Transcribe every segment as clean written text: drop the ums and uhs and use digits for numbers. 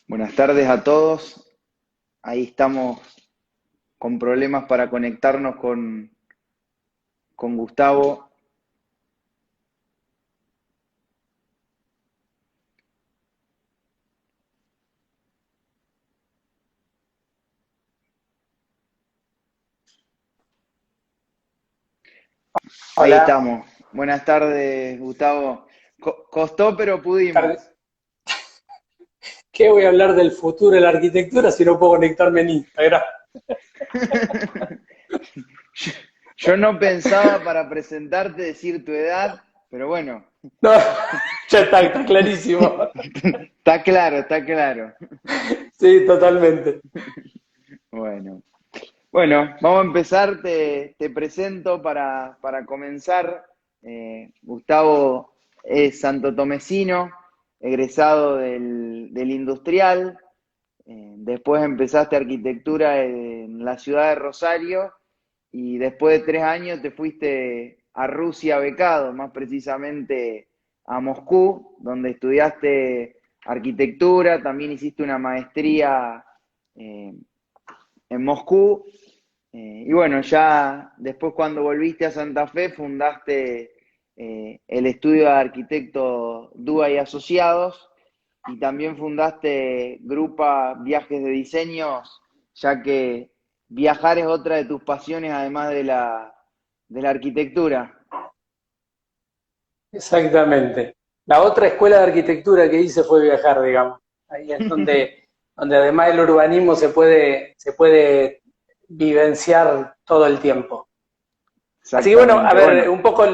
Buenas tardes a todos. Ahí estamos con problemas para conectarnos con Gustavo. Ahí Hola, estamos. Buenas tardes, Gustavo. Costó, pero pudimos. tardes. ¿Qué voy a hablar del futuro de la arquitectura si no puedo conectarme en Instagram? Yo, yo no pensaba para presentarte decir tu edad, pero bueno, No, ya está clarísimo. está claro, está claro. Sí, totalmente. Bueno. Bueno, vamos a empezar, te presento para comenzar. Gustavo es santotomecino, egresado del Industrial. Después empezaste arquitectura en la ciudad de Rosario y después de 3 años te fuiste a Rusia becado, más precisamente a Moscú, donde estudiaste arquitectura, también hiciste una maestría eh, en Moscú. Y bueno, ya después cuando volviste a Santa Fe fundaste el estudio de arquitectos Dúa y Asociados y también fundaste Grupa Viajes de Diseños, ya que viajar es otra de tus pasiones además de la arquitectura. Exactamente. La otra escuela de arquitectura que hice fue viajar, digamos. Ahí es donde además el urbanismo se puede vivenciar todo el tiempo. Así que bueno, a Exactamente. ver, Bueno, un poco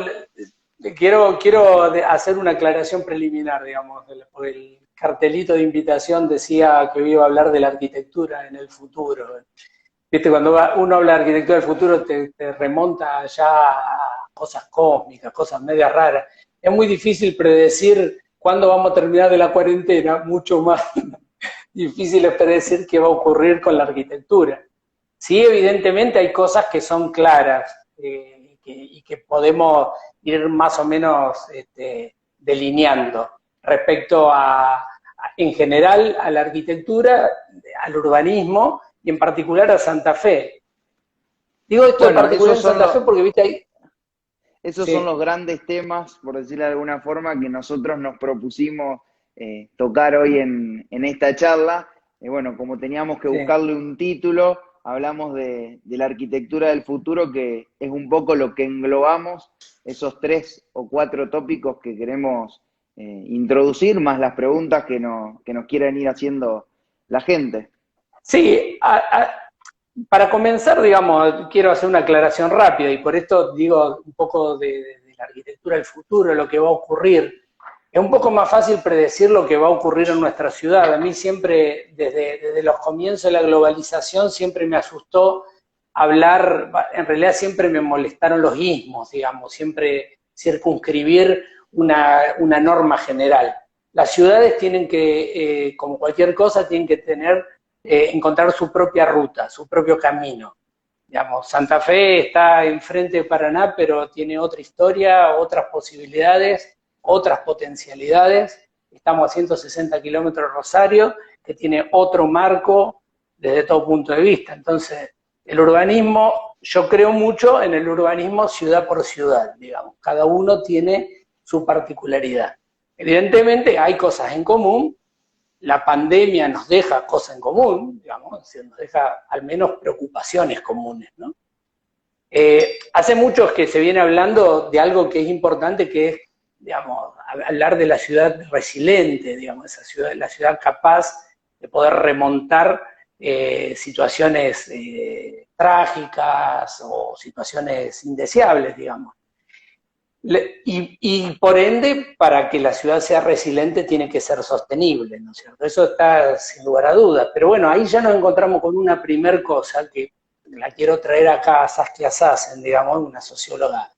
quiero hacer una aclaración preliminar, digamos, porque el cartelito de invitación decía que iba a hablar de la arquitectura en el futuro. Viste, cuando uno habla de arquitectura del futuro te remonta ya a cosas cósmicas, cosas medias raras. Es muy difícil predecir cuándo vamos a terminar de la cuarentena, mucho más difícil es predecir qué va a ocurrir con la arquitectura. Sí, evidentemente hay cosas que son claras y que podemos ir más o menos delineando respecto en general, a la arquitectura, al urbanismo y en particular a Santa Fe. Digo esto de bueno, particular en Santa Fe porque, viste, ahí. esos son los Sí, grandes temas, por decirlo de alguna forma, que nosotros nos propusimos tocar hoy en esta charla. Bueno, como teníamos que sí. buscarle un título, hablamos de la arquitectura del futuro, que es un poco lo que englobamos esos 3 o 4 tópicos que queremos introducir, más las preguntas que nos quieran ir haciendo la gente. Sí, para comenzar, digamos, quiero hacer una aclaración rápida y por esto digo un poco de la arquitectura del futuro, lo que va a ocurrir. Es un poco más fácil predecir lo que va a ocurrir en nuestra ciudad. A mí siempre, desde los comienzos de la globalización, siempre me asustó hablar, en realidad siempre me molestaron los ismos, digamos, siempre circunscribir una norma general. Las ciudades tienen que, como cualquier cosa, tienen que tener encontrar su propia ruta, su propio camino. Digamos, Santa Fe está enfrente de Paraná, pero tiene otra historia, otras posibilidades, otras potencialidades. Estamos a 160 kilómetros de Rosario, que tiene otro marco desde todo punto de vista. Entonces, el urbanismo, yo creo mucho en el urbanismo ciudad por ciudad, digamos. Cada uno tiene su particularidad. Evidentemente hay cosas en común, la pandemia nos deja cosas en común, digamos, nos deja al menos preocupaciones comunes, ¿no? Hace mucho que se viene hablando de algo que es importante, que es, digamos, hablar de la ciudad resiliente, digamos, esa ciudad, la ciudad capaz de poder remontar situaciones trágicas o situaciones indeseables, digamos. Y por ende, para que la ciudad sea resiliente, tiene que ser sostenible, ¿no es cierto? Eso está sin lugar a dudas. Pero bueno, ahí ya nos encontramos con una primer cosa que la quiero traer acá a Saskia Sassen, digamos, una socióloga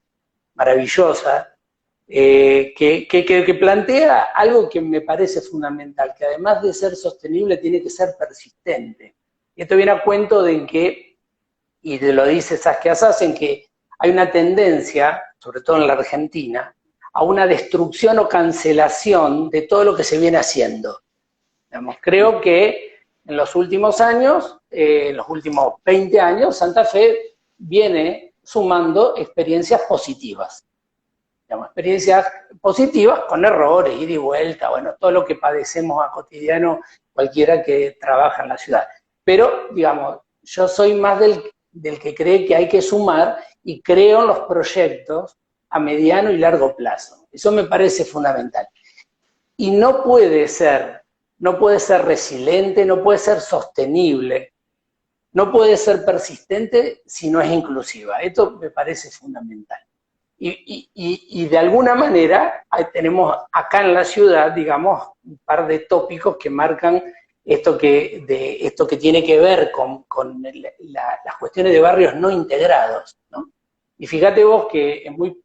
maravillosa, que plantea algo que me parece fundamental, que además de ser sostenible, tiene que ser persistente. Y esto viene a cuento de que, y te lo dice Saskia Sassen, que hay una tendencia, sobre todo en la Argentina, a una destrucción o cancelación de todo lo que se viene haciendo. Digamos, creo que en los últimos años, en los últimos 20 años, Santa Fe viene sumando experiencias positivas. Digamos, experiencias positivas con errores, ida y vuelta, bueno, todo lo que padecemos a cotidiano cualquiera que trabaja en la ciudad. Pero, digamos, yo soy más del que cree que hay que sumar y creo en los proyectos a mediano y largo plazo. Eso me parece fundamental. Y no puede ser resiliente, no puede ser sostenible, no puede ser persistente si no es inclusiva. Esto me parece fundamental. Y de alguna manera tenemos acá en la ciudad, digamos, un par de tópicos que marcan esto que tiene que ver con las cuestiones de barrios no integrados, ¿no? Y fíjate vos que es muy,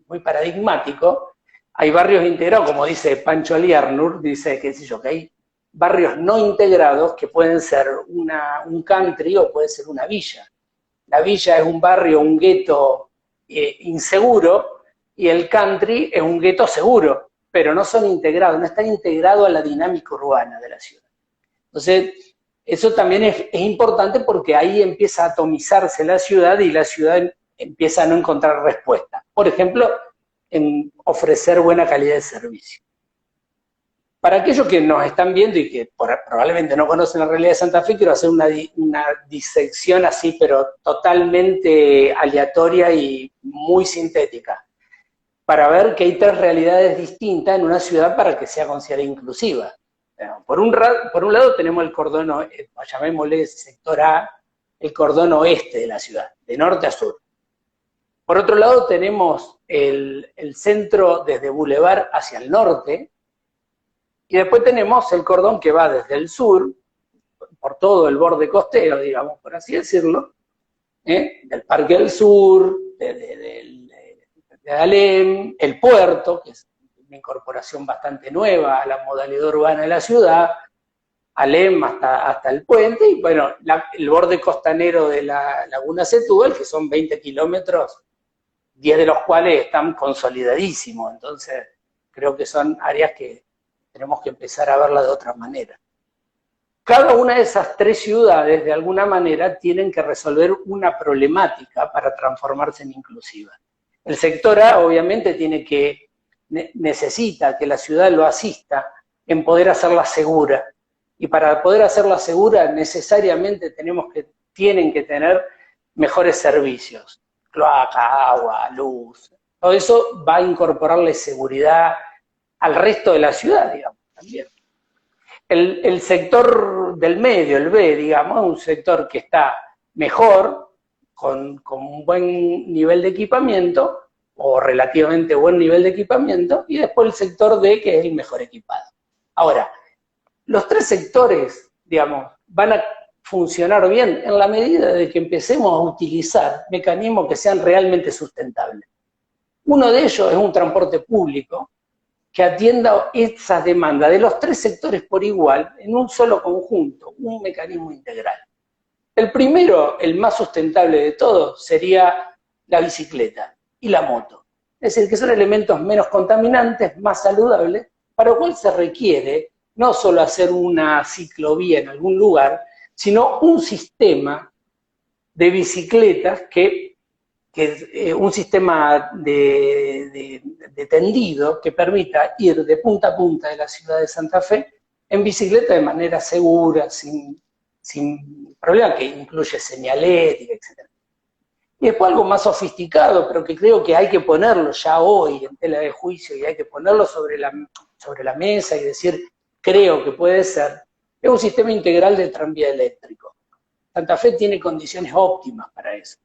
muy paradigmático. Hay barrios integrados, como dice Pancho Aliarnur, dice, qué sé yo, que hay barrios no integrados que pueden ser un country o puede ser una villa. La villa es un barrio, un gueto inseguro, y el country es un gueto seguro, pero no son integrados, no están integrados a la dinámica urbana de la ciudad. Entonces, eso también es importante porque ahí empieza a atomizarse la ciudad y la ciudad empieza a no encontrar respuesta. Por ejemplo, en ofrecer buena calidad de servicio. Para aquellos que nos están viendo y que probablemente no conocen la realidad de Santa Fe, quiero hacer una disección así, pero totalmente aleatoria y muy sintética, para ver que hay tres realidades distintas en una ciudad para que sea considerada inclusiva. Por un lado tenemos el cordón, llamémosle sector A, el cordón oeste de la ciudad, de norte a sur. Por otro lado tenemos el centro desde Boulevard hacia el norte, y después tenemos el cordón que va desde el sur, por todo el borde costero, digamos, por así decirlo, del Parque del Sur, de Alem, el puerto, que es una incorporación bastante nueva a la modalidad urbana de la ciudad, Alem hasta el puente, y bueno, el borde costanero de la Laguna Setúbal, que son 20 kilómetros, 10 de los cuales están consolidadísimos. Entonces, creo que son áreas que tenemos que empezar a verla de otra manera. Cada una de esas tres ciudades, de alguna manera, tienen que resolver una problemática para transformarse en inclusiva. El sector A, obviamente, necesita que la ciudad lo asista en poder hacerla segura. Y para poder hacerla segura, necesariamente tienen que tener mejores servicios. Cloaca, agua, luz. Todo eso va a incorporarle seguridad al resto de la ciudad, digamos, también. El sector del medio, el B, digamos, un sector que está mejor, con un buen nivel de equipamiento, o relativamente buen nivel de equipamiento, y después el sector D, que es el mejor equipado. Ahora, los tres sectores, digamos, van a funcionar bien en la medida de que empecemos a utilizar mecanismos que sean realmente sustentables. Uno de ellos es un transporte público que atienda esas demandas de los tres sectores por igual en un solo conjunto, un mecanismo integral. El primero, el más sustentable de todos, sería la bicicleta y la moto. Es decir, que son elementos menos contaminantes, más saludables, para lo cual se requiere no solo hacer una ciclovía en algún lugar, sino un sistema de bicicletas un sistema de tendido que permita ir de punta a punta de la ciudad de Santa Fe en bicicleta de manera segura, sin problema, que incluye señalética, etc. Y después algo más sofisticado, pero que creo que hay que ponerlo ya hoy en tela de juicio y hay que ponerlo sobre la mesa y decir, creo que puede ser, es un sistema integral de tranvía eléctrico. Santa Fe tiene condiciones óptimas para eso.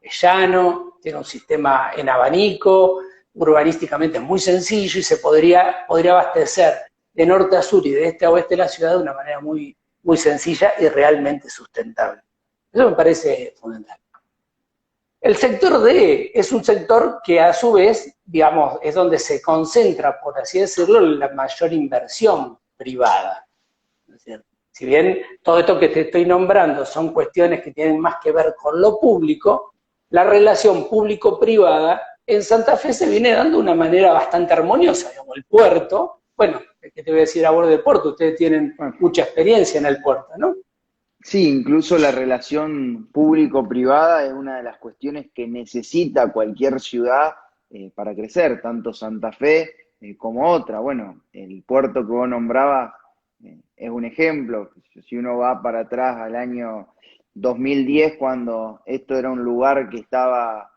Es llano, tiene un sistema en abanico, urbanísticamente es muy sencillo y se podría abastecer de norte a sur y de este a oeste de la ciudad de una manera muy, muy sencilla y realmente sustentable. Eso me parece fundamental. El sector D es un sector que a su vez, digamos, es donde se concentra, por así decirlo, la mayor inversión privada. Es decir, si bien todo esto que te estoy nombrando son cuestiones que tienen más que ver con lo público, la relación público-privada en Santa Fe se viene dando de una manera bastante armoniosa. Digamos, el puerto, bueno, ¿qué te voy a decir ahora del puerto? Ustedes tienen Bueno, mucha experiencia en el puerto, ¿no? sí, incluso la relación público-privada es una de las cuestiones que necesita cualquier ciudad para crecer, tanto Santa Fe como otra. Bueno, el puerto que vos nombrabas es un ejemplo. Si uno va para atrás al año 2010, cuando esto era un lugar que estaba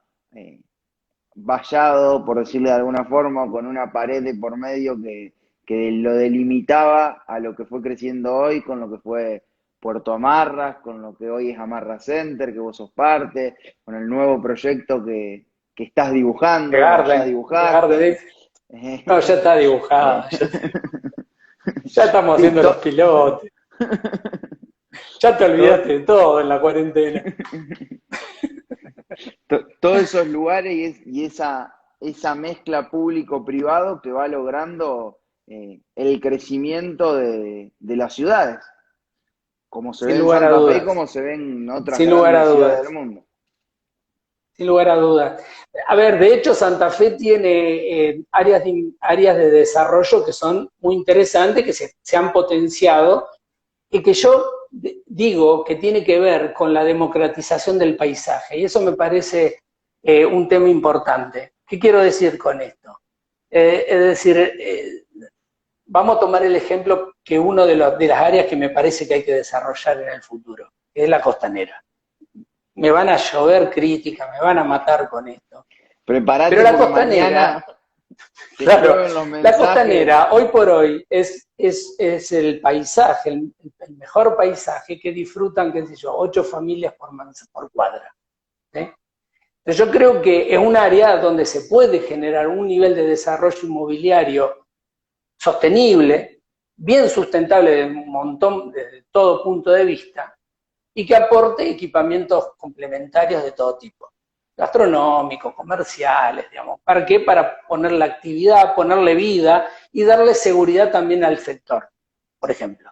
vallado, por decirlo de alguna forma, con una pared de por medio que lo delimitaba a lo que fue creciendo hoy, con lo que fue Puerto Amarras, con lo que hoy es Amarra Center, que vos sos parte, con el nuevo proyecto que estás dibujando o ya De Garden, dibujaste. no, ya está dibujado, ya estamos Sí, haciendo los pilotos, ya te to- olvidaste de todo en la cuarentena. todos esos lugares y esa mezcla público-privado que va logrando el crecimiento de las ciudades, como se ve Sin en lugar a Santa Fe y dudas, como se ve en otras sin lugar a grandes ciudades del dudas. mundo. Sin lugar a dudas. A ver, de hecho, Santa Fe tiene áreas de desarrollo que son muy interesantes, que se han potenciado y que yo digo que tiene que ver con la democratización del paisaje. Y eso me parece un tema importante. ¿Qué quiero decir con esto? Es decir, vamos a tomar el ejemplo que uno de las áreas que me parece que hay que desarrollar en el futuro, que es la costanera. Me van a llover críticas, me van a matar con esto. Pero Prepárate la porque costanera, mañana te claro, llueven los la mensajes. costanera hoy por hoy es el paisaje, el mejor paisaje que disfrutan, qué sé yo, 8 familias por cuadra. ¿Sí? Entonces yo creo que es un área donde se puede generar un nivel de desarrollo inmobiliario sostenible, bien sustentable de un montón, desde todo punto de vista, y que aporte equipamientos complementarios de todo tipo, gastronómicos, comerciales, digamos. ¿Para qué? Para poner la actividad, ponerle vida y darle seguridad también al sector. Por ejemplo,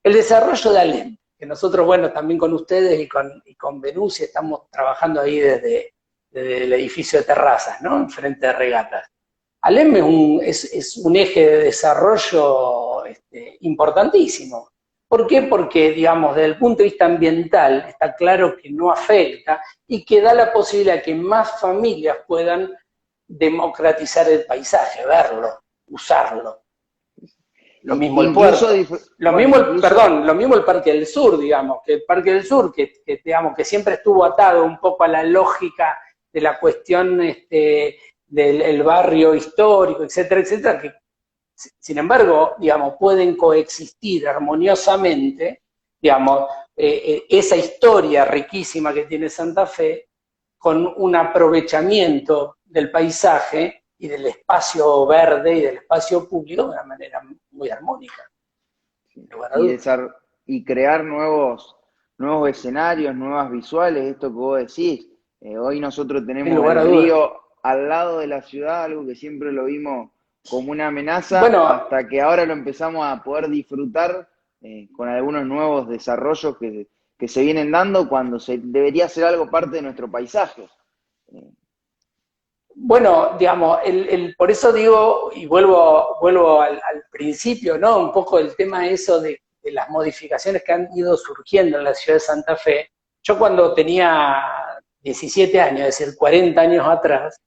el desarrollo de Alem, que nosotros, bueno, también con ustedes y con Venusi estamos trabajando ahí desde el edificio de terrazas, ¿no? Enfrente de regatas. Alem es un eje de desarrollo importantísimo. ¿Por qué? Porque, digamos, desde el punto de vista ambiental está claro que no afecta y que da la posibilidad que más familias puedan democratizar el paisaje, verlo, usarlo. Lo mismo el Incluso, puerto. Lo bueno, mismo, incluso, perdón, lo mismo el Parque del Sur, digamos, que el Parque del Sur, digamos, que siempre estuvo atado un poco a la lógica de la cuestión del barrio histórico, etcétera, etcétera, que sin embargo, digamos, pueden coexistir armoniosamente, digamos, esa historia riquísima que tiene Santa Fe con un aprovechamiento del paisaje y del espacio verde y del espacio público de una manera muy armónica, sin lugar a y, dudas. desar- y crear nuevos escenarios, nuevas visuales, esto que vos decís. Hoy nosotros Sin tenemos lugar el a dudas. río al lado de la ciudad, algo que siempre lo vimos como una amenaza, Bueno, hasta que ahora lo empezamos a poder disfrutar con algunos nuevos desarrollos que se vienen dando cuando debería ser algo parte de nuestro paisaje. Eh, Bueno, digamos, por eso digo, y vuelvo al principio, ¿no? Un poco el tema eso de las modificaciones que han ido surgiendo en la ciudad de Santa Fe. Yo cuando tenía 17 años, es decir, 40 años atrás,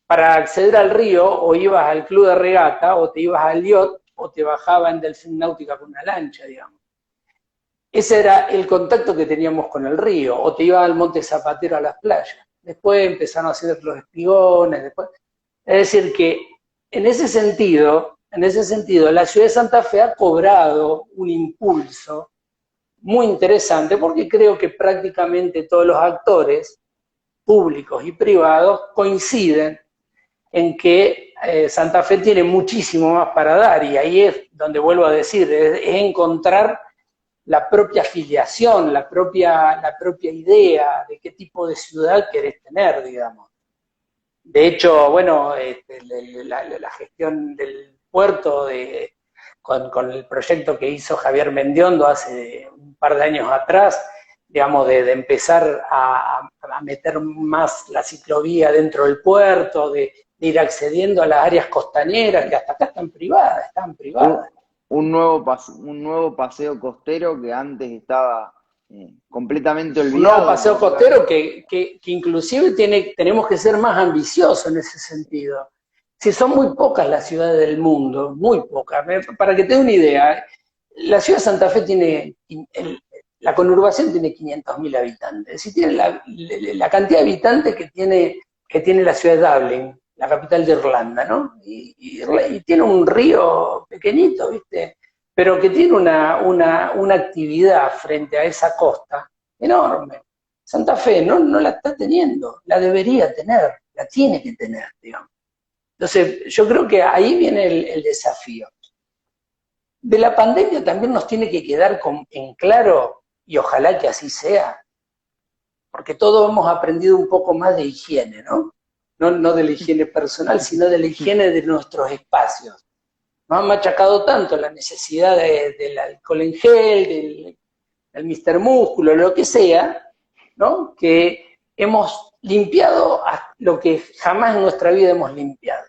para acceder al río o ibas al club de regata o te ibas al yacht o te bajaba en Delfín Náutica con una lancha, digamos. Ese era el contacto que teníamos con el río, o te ibas al Monte Zapatero a las playas. Después empezaron a hacer los espigones, después. Es decir, que en ese sentido, la ciudad de Santa Fe ha cobrado un impulso muy interesante porque creo que prácticamente todos los actores, públicos y privados, coinciden en que Santa Fe tiene muchísimo más para dar y ahí es donde vuelvo a decir, es encontrar la propia afiliación, la propia idea de qué tipo de ciudad querés tener, digamos. De hecho, bueno, la gestión del puerto con el proyecto que hizo Javier Mendiondo hace un par de años atrás, digamos, de empezar a a meter más la ciclovía dentro del puerto, de ir accediendo a las áreas costaneras, que hasta acá están privadas. Un nuevo paseo costero que antes estaba completamente Un nuevo olvidado. paseo costero que inclusive tenemos que ser más ambiciosos en ese sentido. Si son muy pocas las ciudades del mundo, muy pocas. Para que te dé una idea, la ciudad de Santa Fe tiene, la conurbación tiene 500.000 habitantes. Si tiene la cantidad de habitantes que tiene la ciudad de Dublin, la capital de Irlanda, ¿no? Y tiene un río pequeñito, ¿viste? Pero que tiene una actividad frente a esa costa enorme. Santa Fe no la está teniendo, la debería tener, la tiene que tener, digamos. Entonces, yo creo que ahí viene el desafío. De la pandemia también nos tiene que quedar en claro, y ojalá que así sea, porque todos hemos aprendido un poco más de higiene, ¿no? No de la higiene personal, sino de la higiene de nuestros espacios. Nos han machacado tanto la necesidad del alcohol en gel, del Mr. Músculo, lo que sea, ¿no? Que hemos limpiado lo que jamás en nuestra vida hemos limpiado.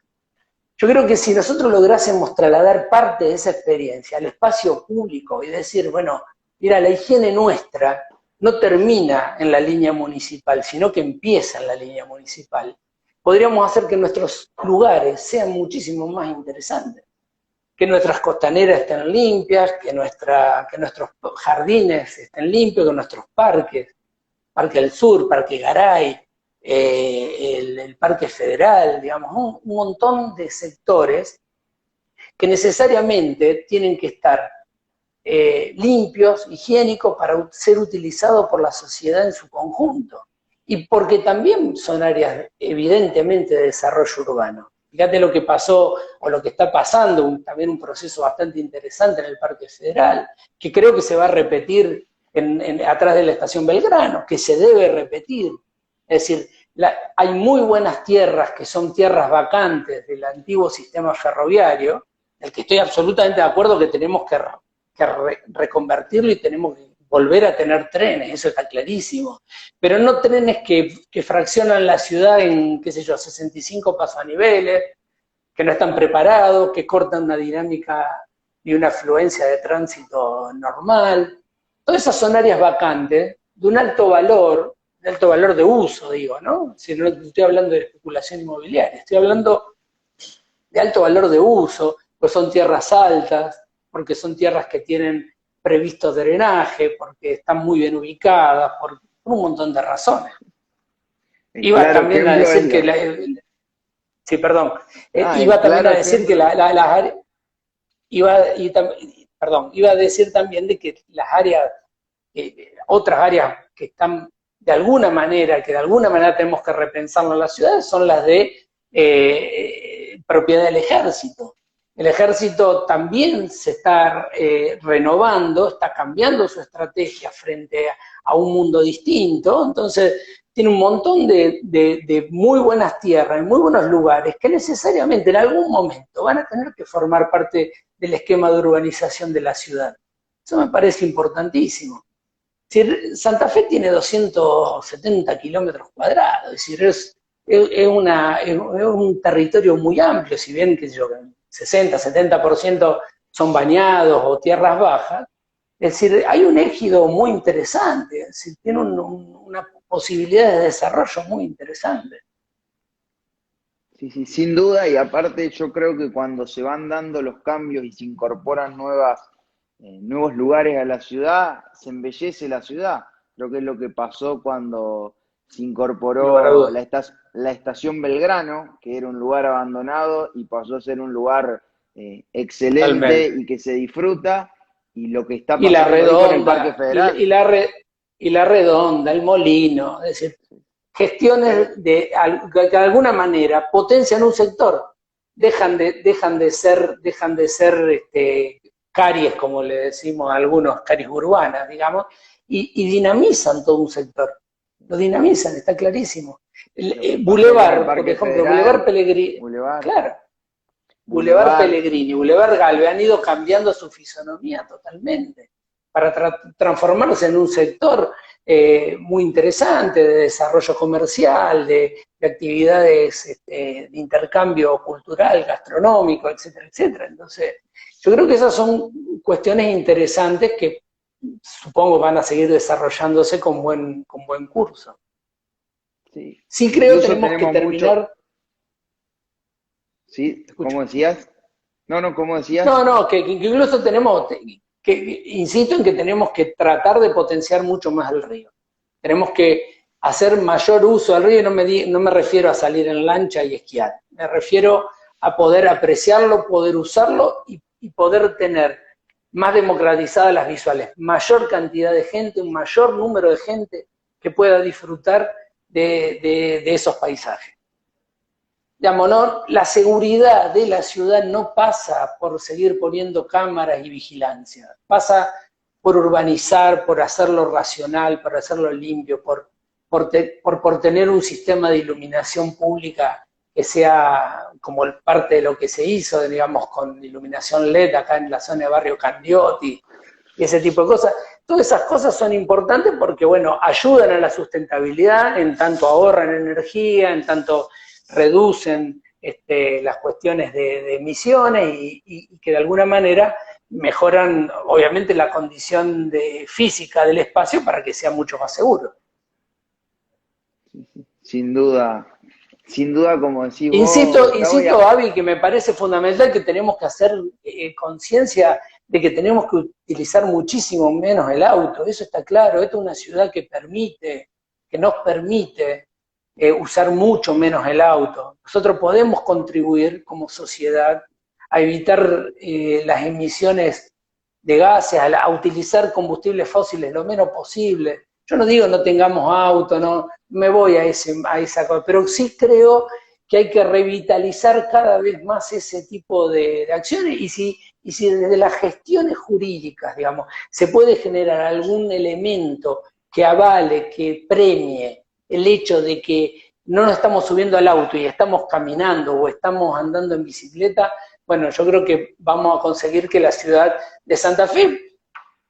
Yo creo que si nosotros lográsemos trasladar parte de esa experiencia al espacio público y decir, bueno, mira, la higiene nuestra no termina en la línea municipal, sino que empieza en la línea municipal, podríamos hacer que nuestros lugares sean muchísimo más interesantes, que nuestras costaneras estén limpias, que nuestros jardines estén limpios, que nuestros parques, Parque del Sur, Parque Garay, el Parque Federal, digamos, un montón de sectores que necesariamente tienen que estar limpios, higiénicos, para ser utilizados por la sociedad en su conjunto. Y porque también son áreas evidentemente de desarrollo urbano. Fíjate lo que pasó, o lo que está pasando, también un proceso bastante interesante en el Parque Federal, que creo que se va a repetir atrás de la estación Belgrano, que se debe repetir. Es decir, hay muy buenas tierras que son tierras vacantes del antiguo sistema ferroviario, del que estoy absolutamente de acuerdo que tenemos que reconvertirlo y tenemos que volver a tener trenes, eso está clarísimo, pero no trenes que fraccionan la ciudad en, qué sé yo, 65 pasoaniveles, que no están preparados, que cortan una dinámica y una afluencia de tránsito normal. Todas esas son áreas vacantes de un alto valor de uso, digo, ¿no? Si no estoy hablando de especulación inmobiliaria, estoy hablando de alto valor de uso, pues son tierras altas, porque son tierras que tienen previsto drenaje, porque están muy bien ubicadas, por un montón de razones. Iba claro, también a decir que sí, perdón. Iba también a decir que las áreas, iba a decir también de que las áreas, otras áreas que están de alguna manera, que de alguna manera tenemos que repensarlo en las ciudades, son las de propiedad del ejército. El ejército también se está renovando, está cambiando su estrategia frente a un mundo distinto, entonces tiene un montón de muy buenas tierras, muy buenos lugares, que necesariamente en algún momento van a tener que formar parte del esquema de urbanización de la ciudad. Eso me parece importantísimo. Es decir, Santa Fe tiene 270 kilómetros cuadrados, es decir, es un territorio muy amplio, si bien, qué sé yo, 60, 70% son bañados o tierras bajas. Es decir, hay un ejido muy interesante, es decir, tiene una posibilidad de desarrollo muy interesante. Sí, sí, sin duda, y aparte yo creo que cuando se van dando los cambios y se incorporan nuevos lugares a la ciudad, se embellece la ciudad. Creo que es lo que pasó cuando se incorporó la estación Belgrano, que era un lugar abandonado y pasó a ser un lugar excelente Totalmente. y que se disfruta, y lo que está Y la pasando hoy con el Parque redonda, Federal. y la redonda, el molino, es decir, gestiones que de alguna manera potencian un sector, dejan de ser caries, como le decimos a algunos, caries urbanas, digamos, y dinamizan todo un sector. Lo dinamizan, está clarísimo. Boulevard, por ejemplo, Boulevard Pellegrini, claro, Boulevard Pellegrini, Boulevard Galvez han ido cambiando su fisonomía totalmente para transformarse en un sector muy interesante de desarrollo comercial, de actividades de intercambio cultural, gastronómico, etcétera, etcétera. Entonces, yo creo que esas son cuestiones interesantes que supongo van a seguir desarrollándose con buen curso. Sí. Sí creo que Incluso tenemos que tenemos mucho, terminar. ¿sí? Te escucho. ¿Cómo decías? No, no, ¿cómo decías? No, no, que incluso tenemos, insisto en que tenemos que tratar de potenciar mucho más el río. Tenemos que hacer mayor uso del río, y no me refiero a salir en lancha y esquiar, me refiero a poder apreciarlo, poder usarlo y poder tener más democratizadas las visuales, mayor cantidad de gente, un mayor número de gente que pueda disfrutar de esos paisajes. Digamos, ¿no? La seguridad de la ciudad no pasa por seguir poniendo cámaras y vigilancia, pasa por urbanizar, por hacerlo racional, por hacerlo limpio, por tener un sistema de iluminación pública que sea como parte de lo que se hizo, digamos, con iluminación LED acá en la zona de Barrio Candioti y ese tipo de cosas. Todas esas cosas son importantes porque, bueno, ayudan a la sustentabilidad, en tanto ahorran energía, en tanto reducen las cuestiones de emisiones y que de alguna manera mejoran, obviamente, la condición física del espacio para que sea mucho más seguro. Sin duda, sin duda, como decís vos, Gustavo, Insisto, Avi, que me parece fundamental que tenemos que hacer conciencia de que tenemos que utilizar muchísimo menos el auto, eso está claro. Esta es una ciudad que nos permite usar mucho menos el auto. Nosotros podemos contribuir como sociedad a evitar las emisiones de gases, a utilizar combustibles fósiles lo menos posible. Yo no digo no tengamos auto, no me voy a esa cosa, pero sí creo que hay que revitalizar cada vez más ese tipo de acciones y si desde las gestiones jurídicas, digamos, se puede generar algún elemento que avale, que premie el hecho de que no nos estamos subiendo al auto y estamos caminando o estamos andando en bicicleta, bueno, yo creo que vamos a conseguir que la ciudad de Santa Fe,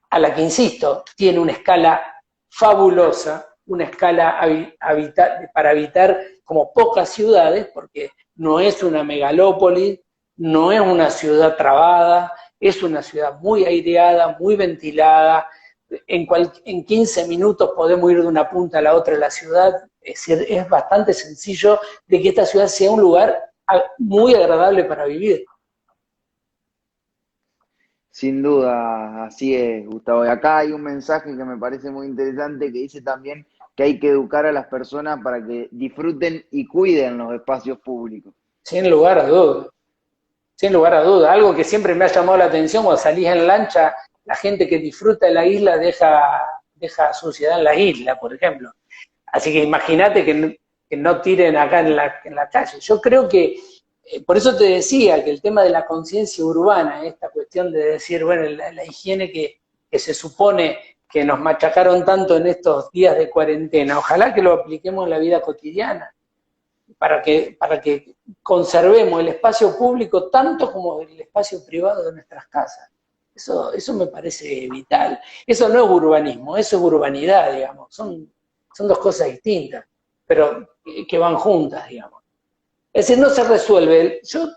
a la que insisto, tiene una escala fabulosa, una escala para habitar como pocas ciudades, porque no es una megalópolis, no es una ciudad trabada, es una ciudad muy aireada, muy ventilada, en 15 minutos podemos ir de una punta a la otra de la ciudad, es decir, es bastante sencillo de que esta ciudad sea un lugar muy agradable para vivir. sin duda, así es, Gustavo. Y acá hay un mensaje que me parece muy interesante que dice también que hay que educar a las personas para que disfruten y cuiden los espacios públicos. Sin lugar a dudas. Sin lugar a duda, algo que siempre me ha llamado la atención cuando salís en lancha, la gente que disfruta de la isla deja suciedad en la isla, por ejemplo. Así que imagínate que no tiren acá en la calle. Yo creo que, por eso te decía que el tema de la conciencia urbana, esta cuestión de decir, bueno, la higiene que se supone que nos machacaron tanto en estos días de cuarentena, ojalá que lo apliquemos en la vida cotidiana para que conservemos el espacio público tanto como el espacio privado de nuestras casas. Eso me parece vital. Eso no es urbanismo, eso es urbanidad, digamos. Son dos cosas distintas, pero que van juntas, digamos. Es decir, no se resuelve. Yo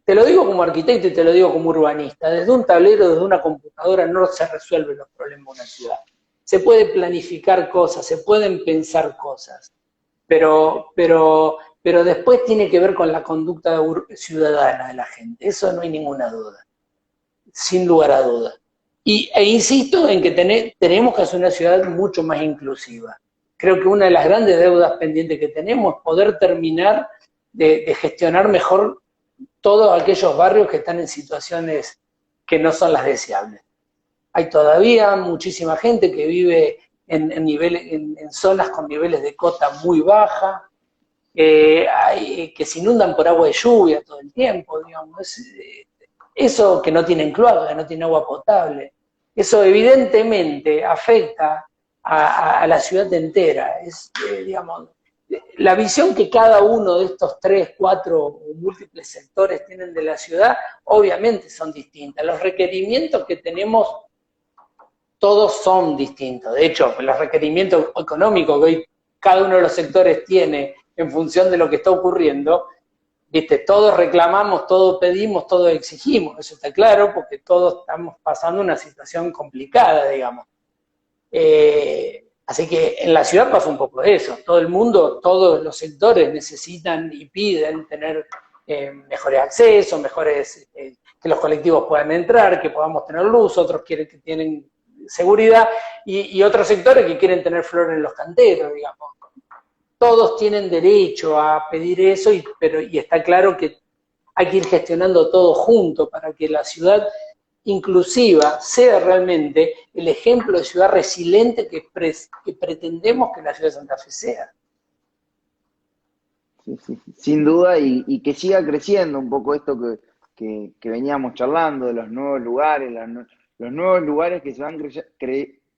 te lo digo como arquitecto y te lo digo como urbanista. Desde un tablero, desde una computadora, no se resuelven los problemas de una ciudad. Se puede planificar cosas, se pueden pensar cosas, pero después tiene que ver con la conducta ciudadana de la gente. Eso no hay ninguna duda, sin lugar a duda. E insisto en que tenemos que hacer una ciudad mucho más inclusiva. Creo que una de las grandes deudas pendientes que tenemos es poder terminar de gestionar mejor todos aquellos barrios que están en situaciones que no son las deseables. Hay todavía muchísima gente que vive en zonas con niveles de cota muy baja, que se inundan por agua de lluvia todo el tiempo, digamos. Eso que no tienen cloaca, que no tienen agua potable, eso evidentemente afecta a la ciudad entera. Digamos, la visión que cada uno de estos 3, 4 o múltiples sectores tienen de la ciudad, obviamente son distintas. Los requerimientos que tenemos todos son distintos. De hecho, los requerimientos económicos que hoy cada uno de los sectores tiene en función de lo que está ocurriendo, ¿viste? Todos reclamamos, todos pedimos, todos exigimos, eso está claro, porque todos estamos pasando una situación complicada, digamos. Así que en la ciudad pasa un poco eso. Todo el mundo, todos los sectores necesitan y piden tener mejores accesos, que los colectivos puedan entrar, que podamos tener luz, otros quieren que tienen seguridad y otros sectores que quieren tener flor en los canteros, digamos. Todos tienen derecho a pedir eso, pero está claro que hay que ir gestionando todo junto para que la ciudad inclusiva sea realmente el ejemplo de ciudad resiliente que pretendemos que la ciudad de Santa Fe sea. Sí, sí, sin duda, y que siga creciendo un poco esto que veníamos charlando de los nuevos lugares, los nuevos lugares que se van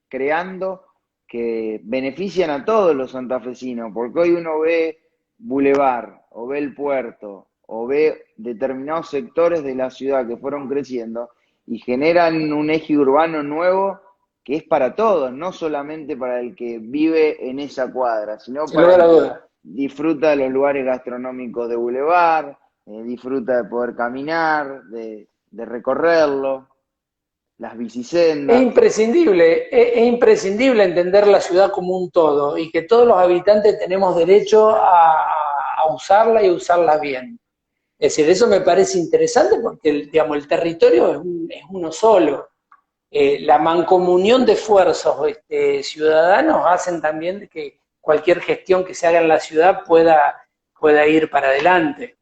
creando, que benefician a todos los santafesinos, porque hoy uno ve Boulevard, o ve el puerto, o ve determinados sectores de la ciudad que fueron creciendo y generan un eje urbano nuevo que es para todos, no solamente para el que vive en esa cuadra, sino para el que disfruta de los lugares gastronómicos de Boulevard, disfruta de poder caminar, de recorrerlo, las bicisendas. Es imprescindible entender la ciudad como un todo y que todos los habitantes tenemos derecho a usarla y usarla bien. Es decir, eso me parece interesante porque digamos, el territorio es uno solo. La mancomunión de esfuerzos ciudadanos hacen también que cualquier gestión que se haga en la ciudad pueda ir para adelante.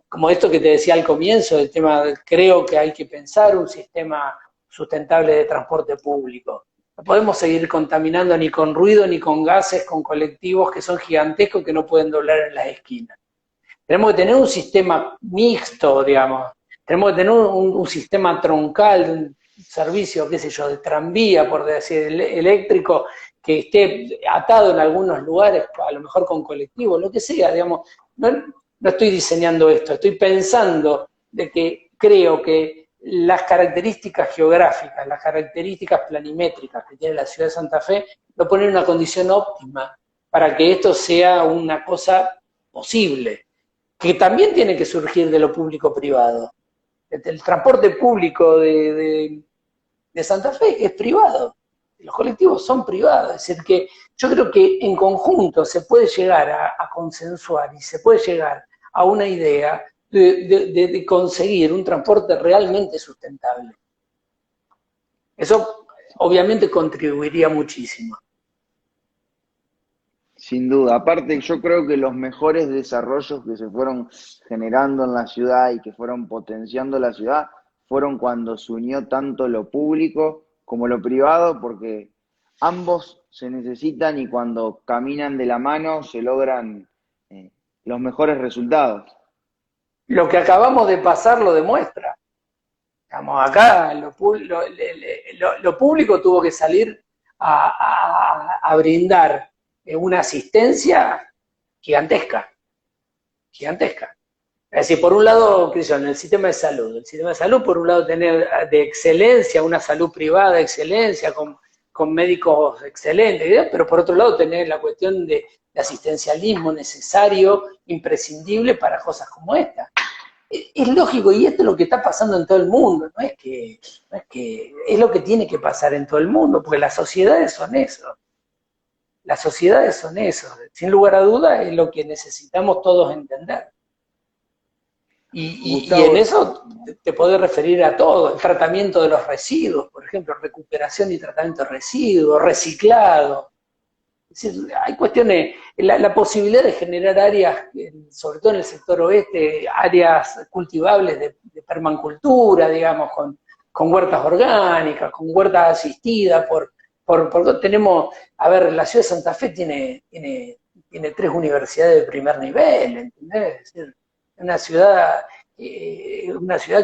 Como esto que te decía al comienzo, el tema, creo que hay que pensar un sistema sustentable de transporte público. No podemos seguir contaminando ni con ruido ni con gases, con colectivos que son gigantescos que no pueden doblar en las esquinas. Tenemos que tener un sistema mixto, digamos. Tenemos que tener un sistema troncal, un servicio, qué sé yo, de tranvía, por decir, eléctrico, que esté atado en algunos lugares, a lo mejor con colectivos, lo que sea, digamos. No estoy diseñando esto, estoy pensando de que creo que las características geográficas, las características planimétricas que tiene la ciudad de Santa Fe, lo ponen en una condición óptima para que esto sea una cosa posible, que también tiene que surgir de lo público-privado. El transporte público de Santa Fe es privado, los colectivos son privados, es decir, que yo creo que en conjunto se puede llegar a consensuar y se puede llegar a una idea de conseguir un transporte realmente sustentable. Eso obviamente contribuiría muchísimo. Sin duda. Aparte, yo creo que los mejores desarrollos que se fueron generando en la ciudad y que fueron potenciando la ciudad fueron cuando se unió tanto lo público como lo privado, porque ambos se necesitan y cuando caminan de la mano se logran los mejores resultados. Lo que acabamos de pasar lo demuestra. Digamos, acá lo público tuvo que salir a brindar una asistencia gigantesca, gigantesca. Es decir, por un lado, Cristian, el sistema de salud, por un lado, tener de excelencia, una salud privada de excelencia, con médicos excelentes, pero por otro lado, tener la cuestión de asistencialismo necesario, imprescindible para cosas como esta. Es lógico, y esto es lo que está pasando en todo el mundo, no es que es lo que tiene que pasar en todo el mundo, porque las sociedades son eso. Las sociedades son eso, sin lugar a dudas es lo que necesitamos todos entender. Y en eso te podés referir a todo, el tratamiento de los residuos, por ejemplo, recuperación y tratamiento de residuos, reciclado. Es decir, hay cuestiones, la posibilidad de generar áreas, sobre todo en el sector oeste, áreas cultivables de permacultura, digamos, con huertas orgánicas, con huertas asistidas, tenemos, a ver, la ciudad de Santa Fe tiene 3 universidades de primer nivel, ¿entendés? Es decir, una ciudad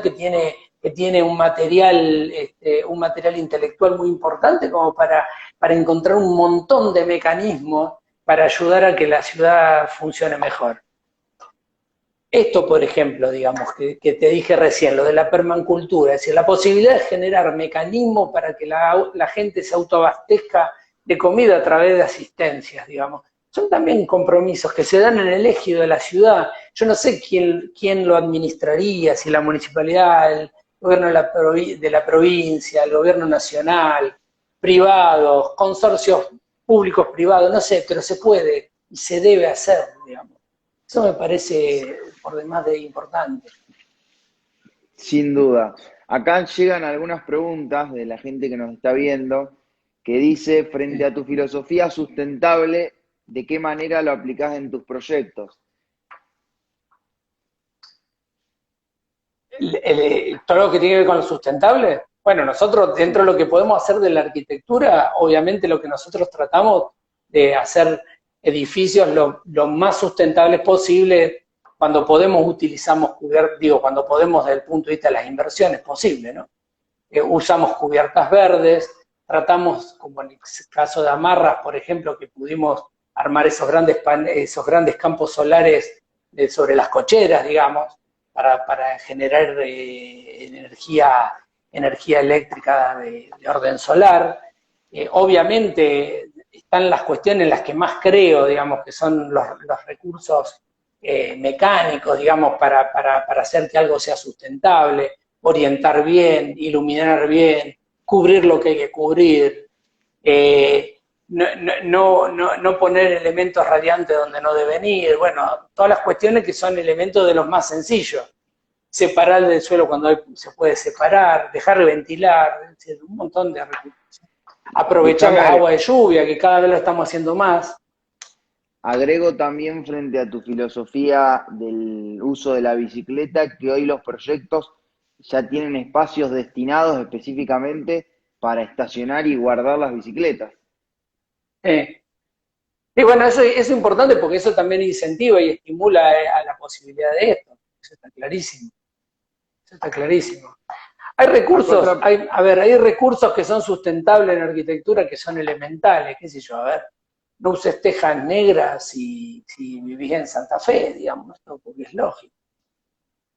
que tiene un material intelectual muy importante como para encontrar un montón de mecanismos para ayudar a que la ciudad funcione mejor. Esto, por ejemplo, digamos, que te dije recién, lo de la permacultura, es decir, la posibilidad de generar mecanismos para que la gente se autoabastezca de comida a través de asistencias, digamos. Son también compromisos que se dan en el ejido de la ciudad. Yo no sé quién lo administraría, si la municipalidad, el gobierno de la provincia, el gobierno nacional, privados, consorcios públicos privados, no sé, pero se puede y se debe hacer, digamos. Eso me parece por demás de importante. Sin duda. Acá llegan algunas preguntas de la gente que nos está viendo, que dice, frente a tu filosofía sustentable, ¿de qué manera lo aplicás en tus proyectos? Todo lo que tiene que ver con lo sustentable, bueno, nosotros dentro de lo que podemos hacer de la arquitectura, obviamente lo que nosotros tratamos de hacer edificios lo más sustentables posible. Cuando podemos utilizamos cuando podemos desde el punto de vista de las inversiones posible, ¿no? Usamos cubiertas verdes, tratamos, como en el caso de Amarras, por ejemplo, que pudimos armar esos grandes campos solares sobre las cocheras, digamos, para generar energía eléctrica de orden solar. Obviamente están las cuestiones en las que más creo, digamos, que son los recursos mecánicos, digamos, para hacer que algo sea sustentable, orientar bien, iluminar bien, cubrir lo que hay que cubrir, no poner elementos radiantes donde no deben ir, bueno, todas las cuestiones que son elementos de los más sencillos. Separar del suelo cuando se puede separar, dejar ventilar, es decir, un montón de recursos. Aprovechar las aguas de lluvia, que cada vez lo estamos haciendo más. Agrego también frente a tu filosofía del uso de la bicicleta, que hoy los proyectos ya tienen espacios destinados específicamente para estacionar y guardar las bicicletas. Y bueno, eso es importante porque eso también incentiva y estimula a la posibilidad de esto. Eso está clarísimo. Eso está clarísimo. Hay recursos, hay recursos que son sustentables en arquitectura que son elementales, qué sé yo, a ver, no uses tejas negras si vivís en Santa Fe, digamos, esto porque es lógico.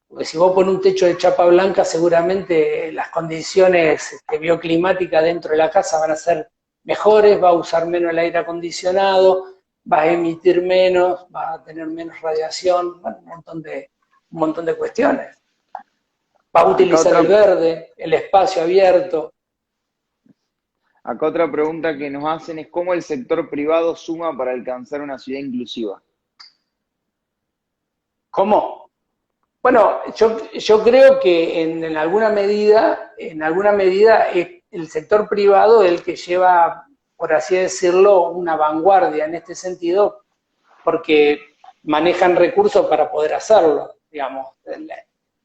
Porque si vos pones un techo de chapa blanca, seguramente las condiciones bioclimáticas dentro de la casa van a ser mejores, va a usar menos el aire acondicionado, va a emitir menos, va a tener menos radiación, bueno, un montón de cuestiones. Va a utilizar el verde, el espacio abierto. Acá otra pregunta que nos hacen es ¿cómo el sector privado suma para alcanzar una ciudad inclusiva? ¿Cómo? Bueno, yo creo que en alguna medida es el sector privado el que lleva, por así decirlo, una vanguardia en este sentido, porque manejan recursos para poder hacerlo, digamos.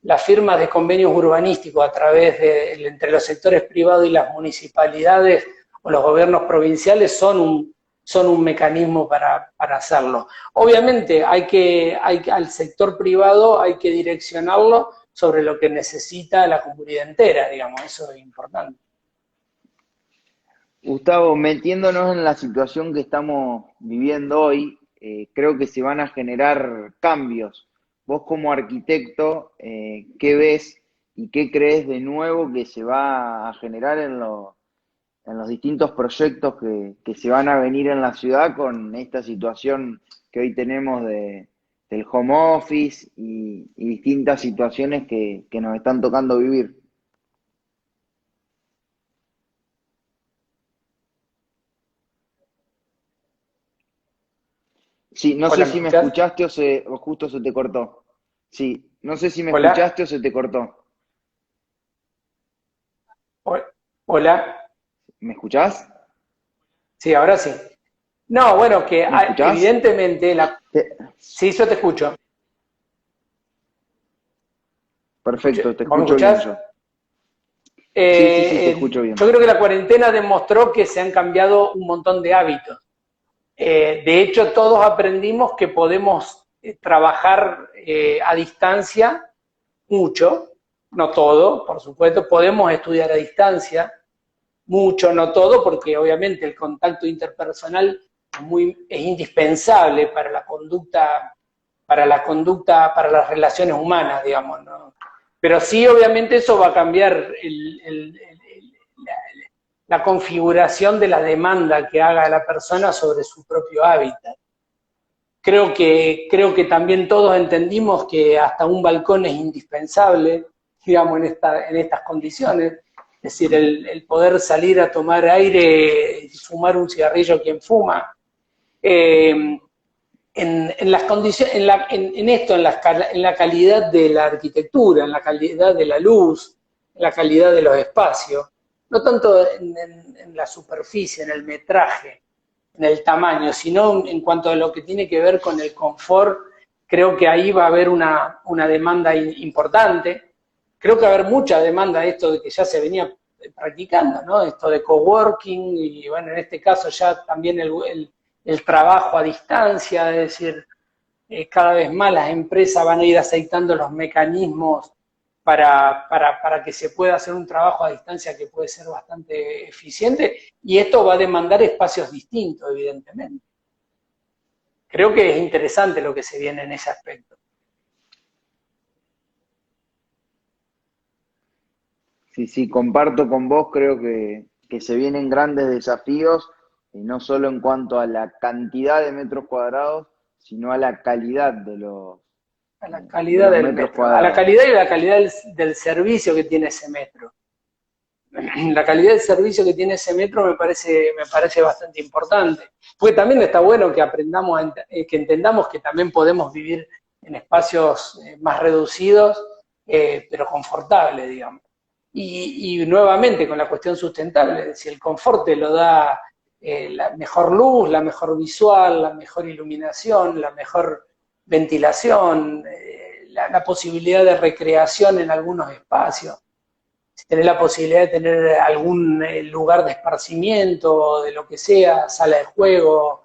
Las firmas de convenios urbanísticos a través entre los sectores privados y las municipalidades o los gobiernos provinciales son un mecanismo para hacerlo. Obviamente al sector privado hay que direccionarlo sobre lo que necesita la comunidad entera, digamos, eso es importante. Gustavo, metiéndonos en la situación que estamos viviendo hoy, creo que se van a generar cambios. Vos como arquitecto, ¿qué ves y qué crees de nuevo que se va a generar en los distintos proyectos que se van a venir en la ciudad con esta situación que hoy tenemos del home office y distintas situaciones que nos están tocando vivir? Sí, no sé Hola, si ¿me me escuchás? escuchaste o justo se te cortó. Sí, no sé si me Hola, escuchaste o se te cortó. hola, ¿Me escuchás? sí, ahora sí. No, bueno, que ¿Me escuchás? evidentemente, Te- sí, yo te escucho. Perfecto, te ¿Vos me escucho bien escuchás? yo. Sí, sí, sí, te escucho Yo bien. creo que la cuarentena demostró que se han cambiado un montón de hábitos. De hecho, todos aprendimos que podemos trabajar a distancia mucho, no todo, por supuesto, podemos estudiar a distancia, mucho, no todo, porque obviamente el contacto interpersonal es indispensable para la conducta para la conducta, para las relaciones humanas, digamos, ¿no? Pero sí, obviamente, eso va a cambiar la, la configuración de la demanda que haga la persona sobre su propio hábitat. Creo que también todos entendimos que hasta un balcón es indispensable, digamos, en estas condiciones. Es decir, el poder salir a tomar aire y fumar un cigarrillo quien fuma. En las condiciones, en esto, en la calidad de la arquitectura, en la calidad de la luz, en la calidad de los espacios, no tanto en la superficie, en el metraje, en el tamaño, sino en cuanto a lo que tiene que ver con el confort. Creo que ahí va a haber una demanda importante. Creo que va a haber mucha demanda de esto de que ya se venía practicando, ¿no? Esto de coworking y, bueno, en este caso ya también el trabajo a distancia, es decir, cada vez más las empresas van a ir aceitando los mecanismos para que se pueda hacer un trabajo a distancia que puede ser bastante eficiente, y esto va a demandar espacios distintos, evidentemente. Creo que es interesante lo que se viene en ese aspecto. Sí, sí, comparto con vos, creo que se vienen grandes desafíos, no solo en cuanto a la cantidad de metros cuadrados, sino a la calidad A la de calidad los del metros metro, a la cuadrados. calidad y la calidad del servicio que tiene ese metro. La calidad del servicio que tiene ese metro me parece bastante importante. Porque también está bueno que aprendamos, que entendamos que también podemos vivir en espacios más reducidos, pero confortables, digamos. Y nuevamente con la cuestión sustentable, si el confort te lo da la mejor luz, la mejor visual, la mejor iluminación, la mejor ventilación, la posibilidad de recreación en algunos espacios, si tenés la posibilidad de tener algún lugar de esparcimiento, de lo que sea, sala de juego,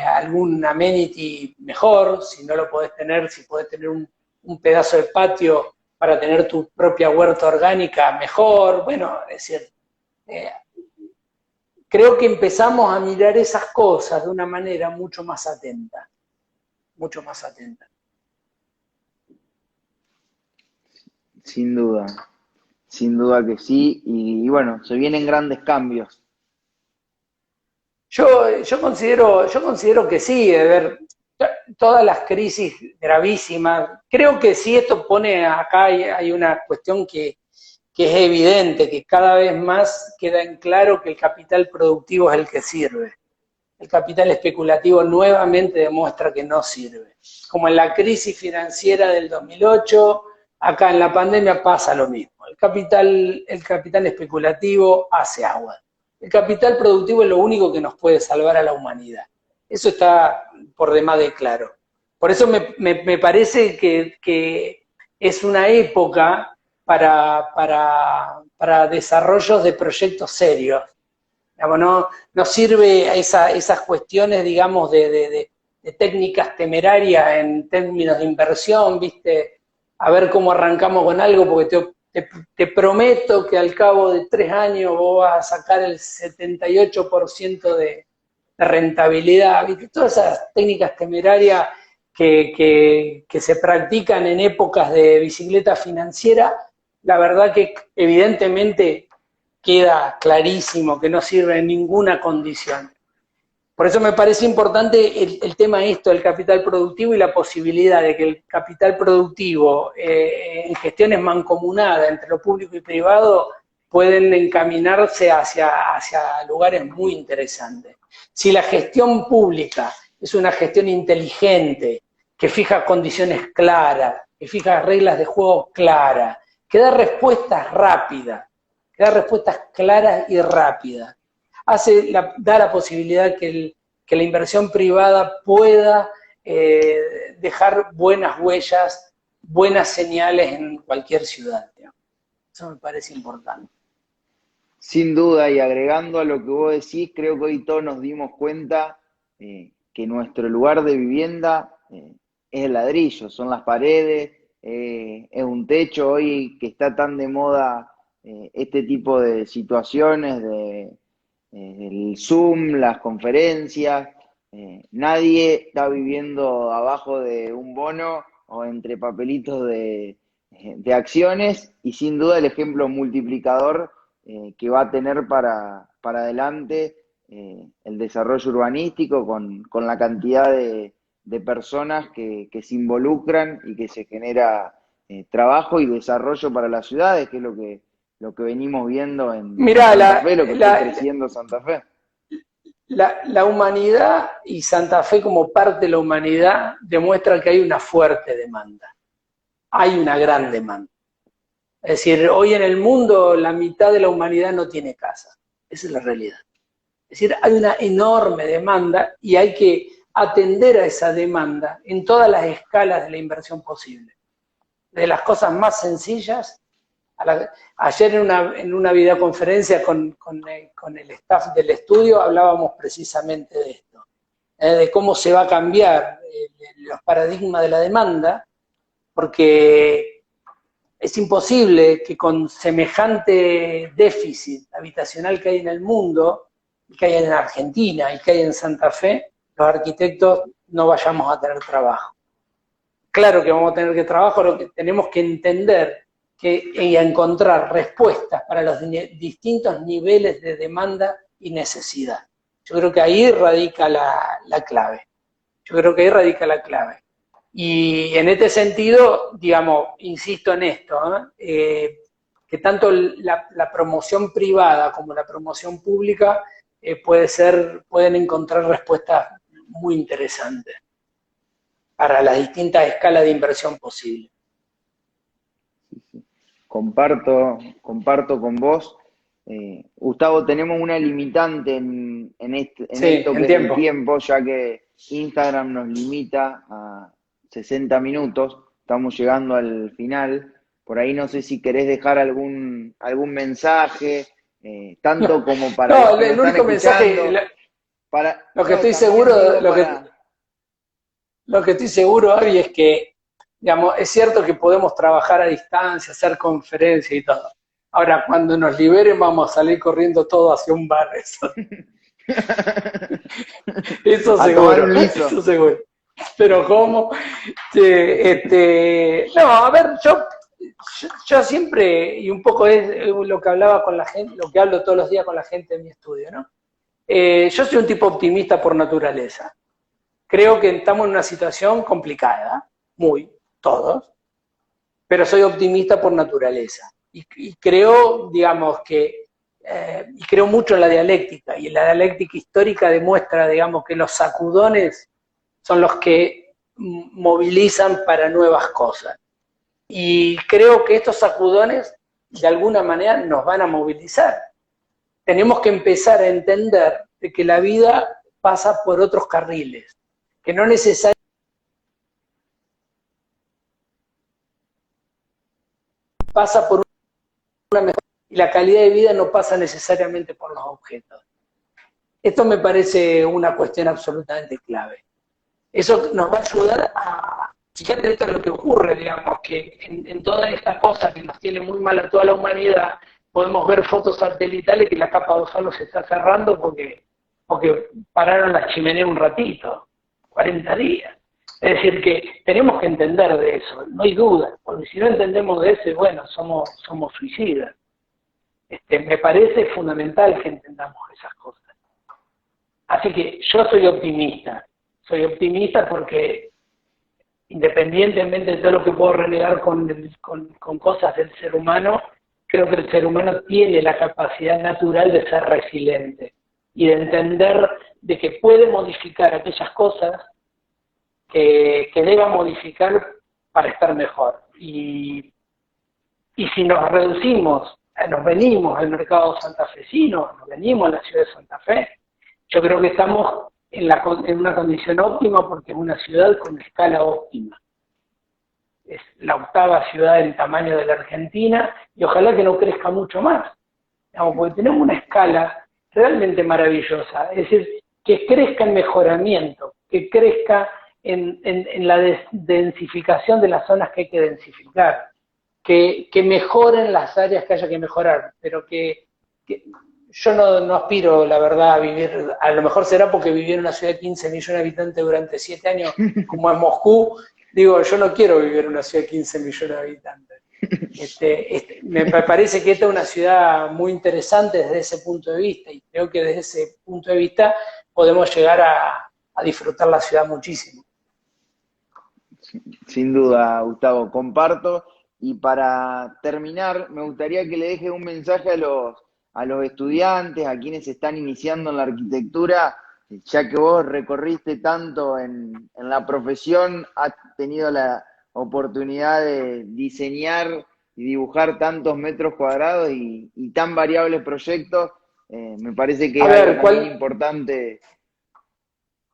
algún amenity mejor, si no lo podés tener, si podés tener un pedazo de patio para tener tu propia huerta orgánica mejor, bueno, es decir, eh, creo que empezamos a mirar esas cosas de una manera mucho más atenta, mucho más atenta. Sin sin duda que sí, y bueno, se vienen grandes cambios. Yo considero que sí, de ver todas las crisis gravísimas. Creo que sí, esto pone acá, hay una cuestión que es evidente, que cada vez más queda en claro que el capital productivo es el que sirve. El capital especulativo nuevamente demuestra que no sirve. Como en la crisis financiera del 2008, acá en la pandemia pasa lo mismo. El capital especulativo hace agua. El capital productivo es lo único que nos puede salvar a la humanidad. Eso está por demás de claro. Por eso me parece que es una época para desarrollos de proyectos serios. Digamos, no sirve esas cuestiones, digamos, de técnicas temerarias en términos de inversión, ¿viste? A ver cómo arrancamos con algo, porque te prometo que al cabo de 3 años vos vas a sacar el 78% de rentabilidad, ¿viste? Todas esas técnicas temerarias que se practican en épocas de bicicleta financiera, la verdad que evidentemente queda clarísimo que no sirve en ninguna condición. Por eso me parece importante el tema esto del capital productivo y la posibilidad de que el capital productivo en gestiones mancomunadas entre lo público y privado pueden encaminarse hacia lugares muy interesantes. Si la gestión pública es una gestión inteligente, que fija condiciones claras, que fija reglas de juego claras, que da respuestas rápidas, que da respuestas claras y rápidas, da la posibilidad que la inversión privada pueda dejar buenas huellas, buenas señales en cualquier ciudad. Digamos. Eso me parece importante. Sin duda, y agregando a lo que vos decís, creo que hoy todos nos dimos cuenta que nuestro lugar de vivienda es el ladrillo, son las paredes, es un techo hoy que está tan de moda este tipo de situaciones, el Zoom, las conferencias. nadie está viviendo abajo de un bono o entre papelitos de acciones y sin duda el ejemplo multiplicador que va a tener para adelante el desarrollo urbanístico con la cantidad de personas que se involucran y que se genera trabajo y desarrollo para las ciudades, que es lo que venimos viendo en Mirá, Santa Fe, lo que fue creciendo Santa Fe. la humanidad y Santa Fe como parte de la humanidad demuestra que hay una fuerte demanda, hay una gran demanda. Es decir, hoy en el mundo la mitad de la humanidad no tiene casa, esa es la realidad. Es decir, hay una enorme demanda y hay que atender a esa demanda en todas las escalas de la inversión posible. De las cosas más sencillas. Ayer en una videoconferencia con el staff del estudio hablábamos precisamente de esto, de cómo se va a cambiar los paradigmas de la demanda, porque es imposible que con semejante déficit habitacional que hay en el mundo, y que hay en Argentina y que hay en Santa Fe, los arquitectos no vayamos a tener trabajo. Claro que vamos a tener que trabajar, lo que tenemos que entender y encontrar respuestas para los distintos niveles de demanda y necesidad. Yo creo que ahí radica la clave. Yo creo que ahí radica la clave. Y en este sentido, digamos, insisto en esto, que tanto la promoción privada como la promoción pública pueden encontrar respuestas muy interesantes para las distintas escalas de inversión posibles. Comparto con vos. Gustavo, tenemos una limitante en esto que es el tiempo, ya que Instagram nos limita a 60 minutos, estamos llegando al final. Por ahí no sé si querés dejar algún mensaje, tanto como para los que el nos único están escuchando. Mensaje, lo que estoy seguro, lo que estoy seguro, Avi, es que, digamos, es cierto que podemos trabajar a distancia, hacer conferencias y todo. Ahora, cuando nos liberen, vamos a salir corriendo todo hacia un bar. Eso seguro, eso seguro. Pero ¿cómo? No, a ver, yo siempre, y un poco es lo que hablaba con la gente, lo que hablo todos los días con la gente en mi estudio, ¿no? Yo soy un tipo optimista por naturaleza. Creo que estamos en una situación complicada, todos, pero soy optimista por naturaleza. Y creo, digamos, y creo mucho en la dialéctica, y la dialéctica histórica demuestra, digamos, que los sacudones son los que movilizan para nuevas cosas. Y creo que estos sacudones, de alguna manera, nos van a movilizar. Tenemos que empezar a entender de que la vida pasa por otros carriles, que no necesariamente pasa por una mejor, y la calidad de vida no pasa necesariamente por los objetos. Esto me parece una cuestión absolutamente clave. Eso nos va a ayudar a, fíjate esto es lo que ocurre, digamos, que en todas estas cosas que nos tiene muy mal a toda la humanidad, podemos ver fotos satelitales que la capa de ozono se está cerrando porque pararon la chimenea un ratito, 40 días. Es decir, que tenemos que entender de eso, no hay duda, porque si no entendemos de eso, bueno, somos suicidas. Me parece fundamental que entendamos esas cosas. Así que yo soy optimista porque independientemente de todo lo que puedo renegar con cosas del ser humano, creo que el ser humano tiene la capacidad natural de ser resiliente y de entender de que puede modificar aquellas cosas que deba modificar para estar mejor. Y si nos reducimos, nos venimos al mercado santafesino, nos venimos a la ciudad de Santa Fe, yo creo que estamos en una condición óptima porque es una ciudad con escala óptima. Es la octava ciudad en tamaño de la Argentina y ojalá que no crezca mucho más, porque tenemos una escala realmente maravillosa, es decir, que crezca en mejoramiento, que crezca en la densificación de las zonas que hay que densificar, que mejoren las áreas que haya que mejorar, pero que yo no aspiro, la verdad, a vivir, a lo mejor será porque viví en una ciudad de 15 millones de habitantes durante 7 años, como es Moscú, digo, yo no quiero vivir en una ciudad de 15 millones de habitantes. Me parece que esta es una ciudad muy interesante desde ese punto de vista, y creo que desde ese punto de vista podemos llegar a disfrutar la ciudad muchísimo. Sin duda, Gustavo, comparto. Y para terminar, me gustaría que le deje un mensaje a los estudiantes, a quienes están iniciando en la arquitectura, ya que vos recorriste tanto en la profesión, has tenido la oportunidad de diseñar y dibujar tantos metros cuadrados y tan variables proyectos. Me parece que A es algo ver, también importante.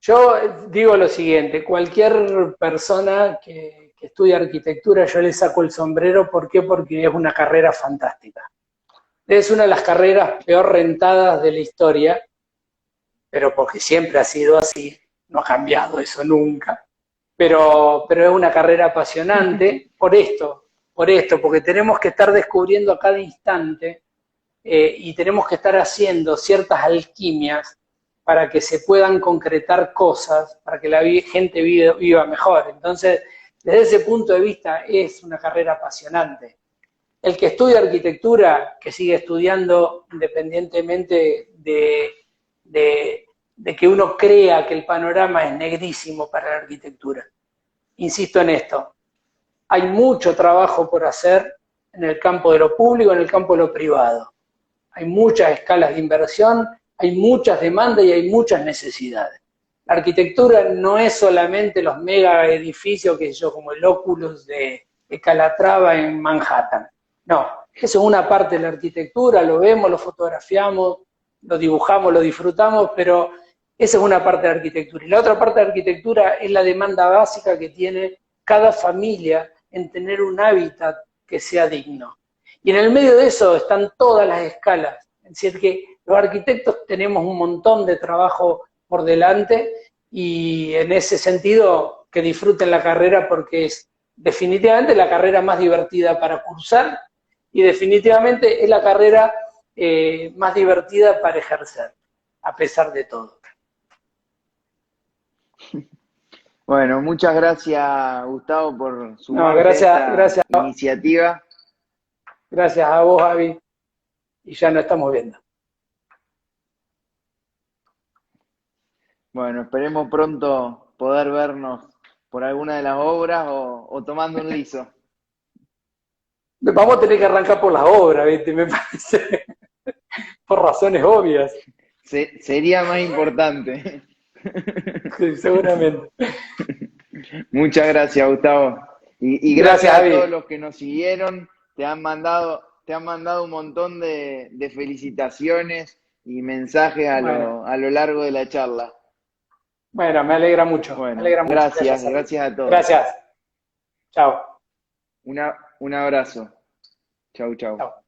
yo digo lo siguiente, cualquier persona que estudia arquitectura, yo le saco el sombrero. ¿Por qué? Porque es una carrera fantástica. Es una de las carreras peor rentadas de la historia, pero porque siempre ha sido así, no ha cambiado eso nunca. Pero es una carrera apasionante por esto, porque tenemos que estar descubriendo a cada instante y tenemos que estar haciendo ciertas alquimias para que se puedan concretar cosas, para que la gente viva mejor. Entonces, desde ese punto de vista, es una carrera apasionante. El que estudia arquitectura, que sigue estudiando independientemente de que uno crea que el panorama es negrísimo para la arquitectura. Insisto en esto, hay mucho trabajo por hacer en el campo de lo público, en el campo de lo privado. Hay muchas escalas de inversión, hay muchas demandas y hay muchas necesidades. La arquitectura no es solamente los mega edificios, que yo, como el Oculus de Calatrava en Manhattan. No, eso es una parte de la arquitectura, lo vemos, lo fotografiamos, lo dibujamos, lo disfrutamos, pero esa es una parte de la arquitectura. Y la otra parte de la arquitectura es la demanda básica que tiene cada familia en tener un hábitat que sea digno. Y en el medio de eso están todas las escalas. Es decir, que los arquitectos tenemos un montón de trabajo por delante y en ese sentido que disfruten la carrera, porque es definitivamente la carrera más divertida para cursar y definitivamente es la carrera más divertida para ejercer, a pesar de todo. Bueno, muchas gracias, Gustavo, por No, sumarte a esta gracias iniciativa. a vos, Javi, y ya nos estamos viendo. Bueno, esperemos pronto poder vernos por alguna de las obras o tomando un liso. Vamos a tener que arrancar por las obras, ¿viste? Me parece, por razones obvias. Sería más importante. Sí, seguramente. Muchas gracias, Gustavo. Y gracias a todos los que nos siguieron. Te han mandado un montón de felicitaciones y mensajes a lo largo de la charla. Bueno, me alegra mucho. Bueno, me alegra mucho. Gracias a todos. Gracias. Chao. Un abrazo. Chau, chau. Chao.